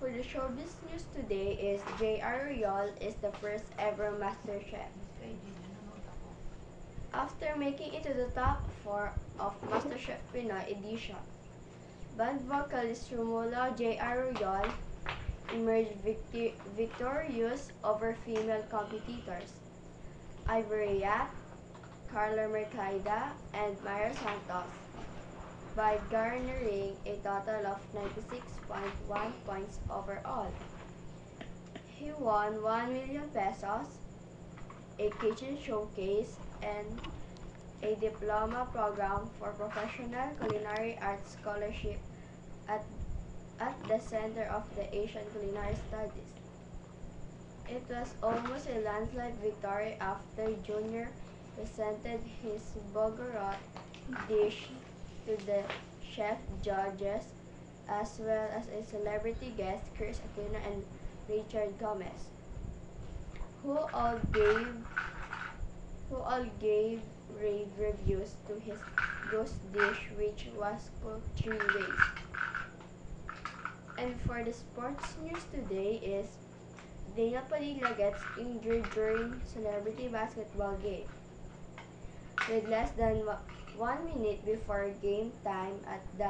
for the showbiz news today is J.R. Royal is the first ever Master Chef. After making it to the top 4 of MasterChef Pinoy edition, band vocalist Romulo J.R. Royal emerged victorious over female competitors Ivory Yap, Carla Mercaida, and Myra Santos by garnering a total of 96.1 points overall. He won 1 million pesos, a kitchen showcase, and a diploma program for professional culinary arts scholarship at, at the Center of the Asian Culinary Studies. It was almost a landslide victory after Junior presented his Bogorot dish to the chef judges as well as a celebrity guest Chris Aquino and Richard Gomez, who all gave who all gave rave reviews to his ghost dish which was cooked 3 ways. And for the sports news today is Daniel Padilla gets injured during celebrity basketball game. With less than 1 minute before game time at the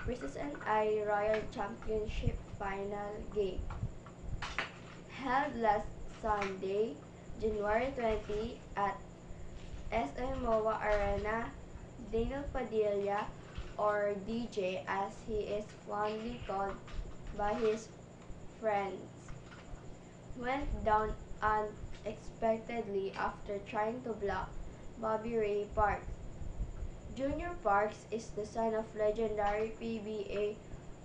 Princess and I Royal Championship Final game, held last Sunday, January 20 at SM MOA Arena, Daniel Padilla, or DJ as he is fondly called by his friends, went down unexpectedly after trying to block Bobby Ray Parks. Junior Parks is the son of legendary PBA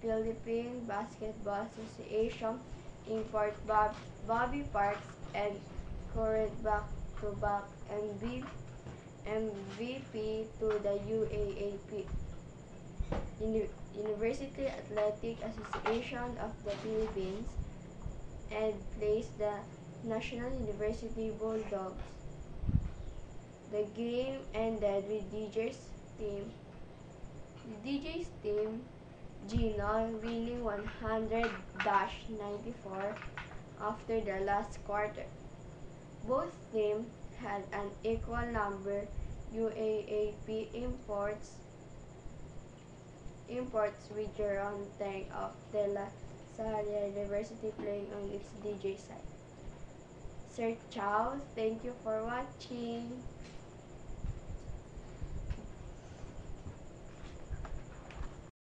Philippine Basketball Association import Bobby Parks and current back-to-back MVP to the UAAP, University Athletic Association of the Philippines, and plays the National University Bulldogs. The game ended with DJ's team, Gino, winning 100-94 after the last quarter. Both teams had an equal number UAAP imports with Jerome Tang of De La Salle University playing on its DJ side. Sir Chow, thank you for watching.